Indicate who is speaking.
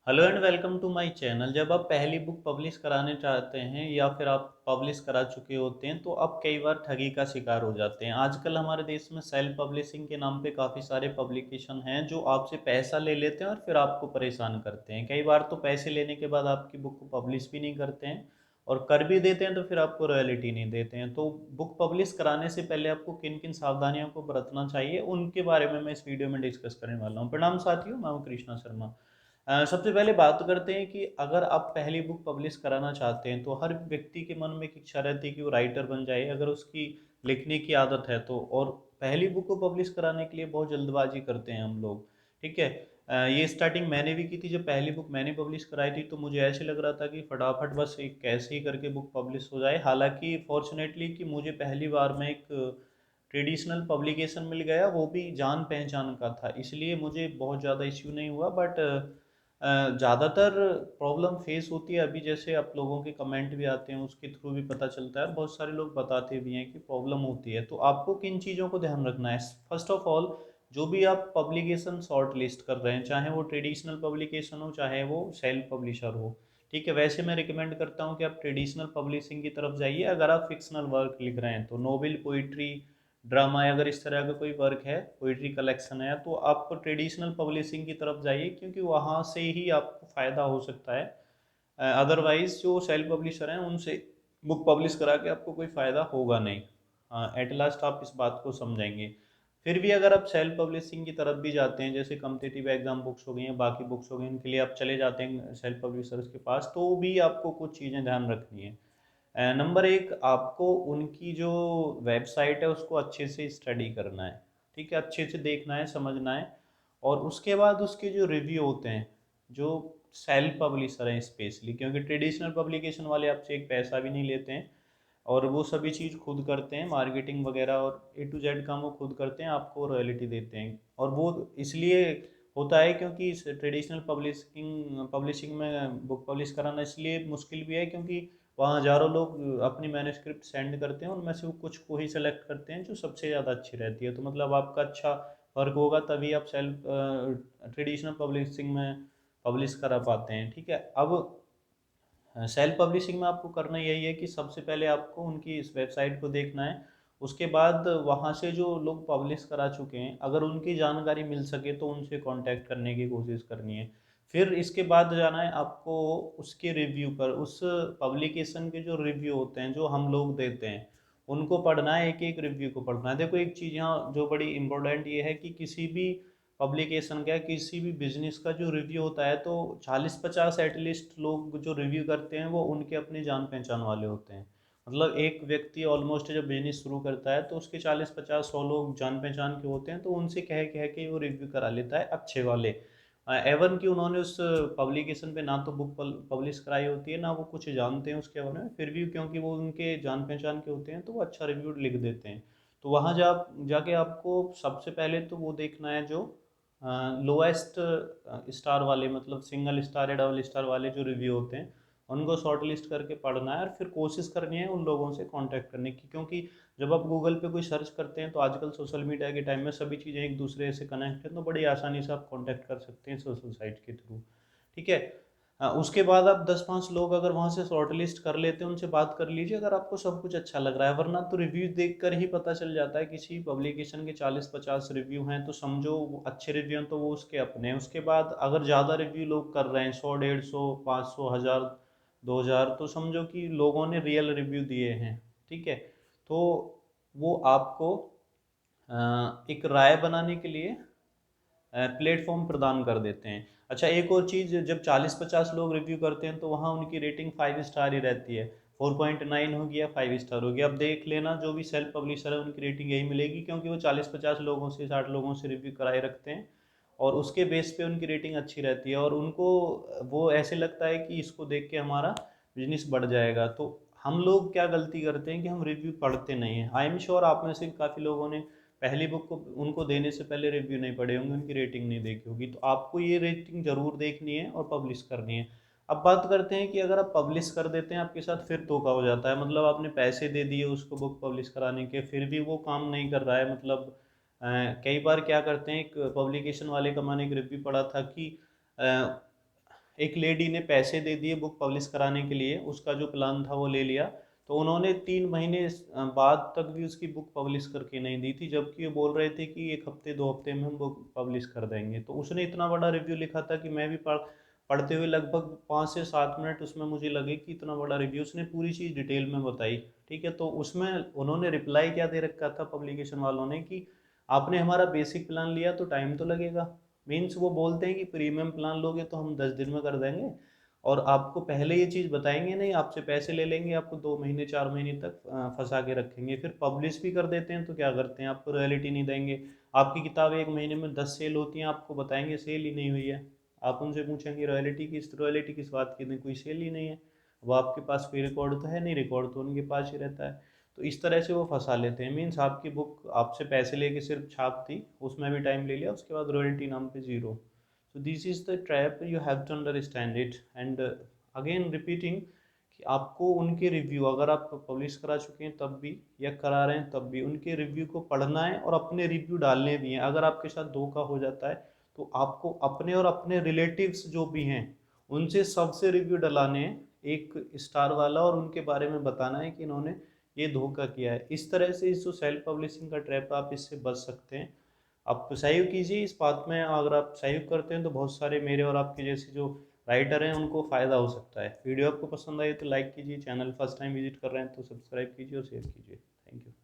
Speaker 1: Hello and welcome to my channel. जब आप पहली बुक पब्लिश कराने चाहते हैं या फिर आप पब्लिश करा चुके होते हैं तो आप कई बार ठगी का शिकार हो जाते हैं। आजकल हमारे देश में सेल्फ पब्लिशिंग के नाम पे काफ़ी सारे पब्लिकेशन हैं जो आपसे पैसा ले लेते हैं और फिर आपको परेशान करते हैं। कई बार तो पैसे लेने के बाद आपकी बुक को पब्लिश भी नहीं करते हैं और कर भी देते हैं तो फिर आपको रॉयल्टी नहीं देते हैं। तो बुक पब्लिश कराने से पहले आपको किन किन सावधानियों को बरतना चाहिए उनके बारे में मैं इस वीडियो में डिस्कस करने वाला हूँ। प्रणाम साथियों, मैं हूँ कृष्णा शर्मा। सबसे पहले बात करते हैं कि अगर आप पहली बुक पब्लिश कराना चाहते हैं तो हर व्यक्ति के मन में एक इच्छा रहती है कि वो राइटर बन जाए, अगर उसकी लिखने की आदत है तो। और पहली बुक को पब्लिश कराने के लिए बहुत जल्दबाजी करते हैं हम लोग। ठीक है। ये स्टार्टिंग मैंने भी की थी। जब पहली बुक मैंने पब्लिश कराई थी तो मुझे ऐसे लग रहा था कि फटाफट बस एक कैसे ही करके बुक पब्लिश हो जाए। हालांकि फॉर्चुनेटली कि मुझे पहली बार में एक ट्रेडिशनल पब्लिकेशन मिल गया, वो भी जान पहचान का था, इसलिए मुझे बहुत ज़्यादा इश्यू नहीं हुआ। बट ज़्यादातर प्रॉब्लम फेस होती है अभी, जैसे आप लोगों के कमेंट भी आते हैं उसके थ्रू भी पता चलता है, बहुत सारे लोग बताते भी हैं कि प्रॉब्लम होती है। तो आपको किन चीज़ों को ध्यान रखना है? फर्स्ट ऑफ ऑल, जो भी आप पब्लिकेशन शॉर्ट लिस्ट कर रहे हैं, चाहे वो ट्रेडिशनल पब्लिकेशन हो चाहे वो सेल्फ पब्लिशर हो, ठीक है, वैसे मैं रिकमेंड करता हूँ कि आप ट्रेडिशनल पब्लिशिंग की तरफ जाइए। अगर आप फिक्शनल वर्क लिख रहे हैं तो नोवेल, पोइट्री, ड्रामा, अगर इस तरह का कोई वर्क है, पोइट्री कलेक्शन है, तो आप ट्रेडिशनल पब्लिशिंग की तरफ जाइए क्योंकि वहाँ से ही आपको फ़ायदा हो सकता है। अदरवाइज जो सेल्फ पब्लिशर हैं उनसे बुक पब्लिश करा के आपको कोई फ़ायदा होगा नहीं। एट लास्ट आप इस बात को समझेंगे। फिर भी अगर आप सेल्फ पब्लिशिंग की तरफ भी जाते हैं, जैसे कम्पिटिटिव एग्जाम बुक्स हो गई हैं, बाकी बुक्स हो गई, इनके लिए आप चले जाते हैं सेल्फ पब्लिशर्स के पास, तो भी आपको कुछ चीज़ें ध्यान रखनी है। नंबर एक, आपको उनकी जो वेबसाइट है उसको अच्छे से स्टडी करना है। ठीक है, अच्छे से देखना है, समझना है। और उसके बाद उसके जो रिव्यू होते हैं, जो सेल्फ पब्लिशर हैं स्पेशली, क्योंकि ट्रेडिशनल पब्लिकेशन वाले आपसे एक पैसा भी नहीं लेते हैं और वो सभी चीज़ खुद करते हैं, मार्केटिंग वगैरह और ए टू जेड काम वो खुद करते हैं, आपको रॉयल्टी देते हैं। और वो इसलिए होता है क्योंकि ट्रेडिशनल पब्लिशिंग पब्लिशिंग में बुक पब्लिश कराना इसलिए मुश्किल भी है क्योंकि वहाँ हज़ारों लोग अपनी मैन्युस्क्रिप्ट सेंड करते हैं, उनमें से वो कुछ को ही सेलेक्ट करते हैं जो सबसे ज़्यादा अच्छी रहती है। तो मतलब आपका अच्छा वर्क होगा तभी आप सेल्फ ट्रेडिशनल पब्लिशिंग में पब्लिश करा पाते हैं। ठीक है। अब सेल्फ पब्लिशिंग में आपको करना यही है कि सबसे पहले आपको उनकी इस वेबसाइट को देखना है। उसके बाद वहाँ से जो लोग पब्लिश करा चुके हैं, अगर उनकी जानकारी मिल सके तो उनसे कांटेक्ट करने की कोशिश करनी है। फिर इसके बाद जाना है आपको उसके रिव्यू पर। उस पब्लिकेशन के जो रिव्यू होते हैं जो हम लोग देते हैं उनको पढ़ना है, एक एक रिव्यू को पढ़ना है। देखो, एक चीज़ यहाँ जो बड़ी इंपॉर्टेंट ये है कि किसी भी पब्लिकेशन का, किसी भी बिजनेस का जो रिव्यू होता है तो 40-50 एटलीस्ट लोग जो रिव्यू करते हैं वो उनके अपने जान पहचान वाले होते हैं। मतलब एक व्यक्ति ऑलमोस्ट जब बिजनेस शुरू करता है तो उसके 40-50-100 लोग जान पहचान के होते हैं, तो उनसे कह कह के वो रिव्यू करा लेता है अच्छे वाले। एवन कि उन्होंने उस पब्लिकेशन पे ना तो बुक पब्लिश कराई होती है ना वो कुछ जानते हैं उसके बारे में, फिर भी क्योंकि वो उनके जान पहचान के होते हैं तो वो अच्छा रिव्यू लिख देते हैं। तो वहाँ जाके आपको सबसे पहले तो वो देखना है जो लोएस्ट स्टार वाले, मतलब सिंगल स्टार या डबल स्टार वाले जो रिव्यू होते हैं उनको शॉर्ट लिस्ट करके पढ़ना है और फिर कोशिश करनी है उन लोगों से कांटेक्ट करने की। क्योंकि जब आप गूगल पे कोई सर्च करते हैं तो आजकल सोशल मीडिया के टाइम में सभी चीज़ें एक दूसरे से कनेक्ट हैं, तो बड़ी आसानी से आप कांटेक्ट कर सकते हैं सोशल साइट के थ्रू। ठीक है। उसके बाद आप 10-5 लोग अगर वहाँ से शॉर्ट लिस्ट कर लेते हैं, उनसे बात कर लीजिए अगर आपको सब कुछ अच्छा लग रहा है। वरना तो रिव्यू देखकर ही पता चल जाता है, किसी पब्लिकेशन के 40-50 रिव्यू हैं तो समझो वो अच्छे रिव्यू हैं तो वो उसके अपने हैं। उसके बाद अगर ज़्यादा रिव्यू लोग कर रहे हैं, 100, 150, 500, 1000, 2000, तो समझो कि लोगों ने रियल रिव्यू दिए हैं। ठीक है। तो वो आपको एक राय बनाने के लिए प्लेटफॉर्म प्रदान कर देते हैं। अच्छा, एक और चीज़, जब 40-50 लोग रिव्यू करते हैं तो वहाँ उनकी रेटिंग 5 स्टार ही रहती है। 4.9 हो गया, 5 स्टार हो गया। अब देख लेना, जो भी सेल्फ पब्लिशर है उनकी रेटिंग यही मिलेगी क्योंकि वो 40-50 लोगों से, 60 लोगों से रिव्यू कराए रखते हैं और उसके बेस पे उनकी रेटिंग अच्छी रहती है और उनको वो ऐसे लगता है कि इसको देख के हमारा बिजनेस बढ़ जाएगा। तो हम लोग क्या गलती करते हैं कि हम रिव्यू पढ़ते नहीं हैं। आई एम श्योर आप में से काफ़ी लोगों ने पहली बुक को उनको देने से पहले रिव्यू नहीं पढ़े होंगे, उनकी रेटिंग नहीं देखी होगी। तो आपको ये रेटिंग ज़रूर देखनी है और पब्लिश करनी है। अब बात करते हैं कि अगर आप पब्लिश कर देते हैं आपके साथ फिर धोखा हो जाता है। मतलब आपने पैसे दे दिए उसको बुक पब्लिश कराने के, फिर भी वो काम नहीं कर रहा है। मतलब कई बार क्या करते हैं, एक पब्लिकेशन वाले का मैंने एक रिव्यू पढ़ा था कि एक लेडी ने पैसे दे दिए बुक पब्लिश कराने के लिए, उसका जो प्लान था वो ले लिया, तो उन्होंने 3 महीने बाद तक भी उसकी बुक पब्लिश करके नहीं दी थी, जबकि वो बोल रहे थे कि 1 हफ्ते 2 हफ्ते में हम बुक पब्लिश कर देंगे। तो उसने इतना बड़ा रिव्यू लिखा था कि मैं भी पढ़ते हुए लगभग 5 से 7 मिनट उसमें मुझे लगे कि इतना बड़ा रिव्यू, उसने पूरी चीज़ डिटेल में बताई। ठीक है, तो उसमें उन्होंने रिप्लाई क्या दे रखा था पब्लिकेशन वालों ने कि आपने हमारा बेसिक प्लान लिया तो टाइम तो लगेगा। मीन्स वो बोलते हैं कि प्रीमियम प्लान लोगे तो हम 10 दिन में कर देंगे, और आपको पहले ये चीज़ बताएंगे नहीं, आपसे पैसे ले लेंगे, आपको 2 महीने 4 महीने तक फंसा के रखेंगे, फिर पब्लिश भी कर देते हैं तो क्या करते हैं, आपको रॉयल्टी नहीं देंगे। आपकी किताब 1 महीने में 10 सेल होती हैं, आपको बताएंगे सेल ही नहीं हुई है, आप उनसे पूछेंगे रॉयल्टी किस बात की, नहीं कोई सेल ही नहीं है। वो आपके पास कोई रिकॉर्ड तो है नहीं, रिकॉर्ड तो उनके पास ही रहता है। तो इस तरह से वो फंसा लेते हैं। मीन्स आपकी बुक आपसे पैसे लेके सिर्फ छाप दी, उसमें भी टाइम ले लिया, उसके बाद रॉयल्टी नाम पे zero. So this is the trap, you have to understand it. And again repeating कि आपको उनके रिव्यू, अगर आप पब्लिश करा चुके हैं तब भी या करा रहे हैं तब भी, उनके रिव्यू को पढ़ना है और अपने रिव्यू डालने भी हैं। अगर आपके साथ धोखा हो जाता है तो आपको अपने और अपने रिलेटिव्स जो भी हैं उनसे सबसे रिव्यू डलाने हैं, एक स्टार वाला, और उनके बारे में बताना है कि इन्होंने ये धोखा किया है। इस तरह से इस जो सेल्फ पब्लिशिंग का ट्रैप, आप इससे बच सकते हैं। आप सहयोग कीजिए इस बात में, अगर आप सहयोग करते हैं तो बहुत सारे मेरे और आपके जैसे जो राइटर हैं उनको फ़ायदा हो सकता है। वीडियो आपको पसंद आई तो लाइक कीजिए, चैनल फर्स्ट टाइम विजिट कर रहे हैं तो सब्सक्राइब कीजिए और शेयर कीजिए। Thank you.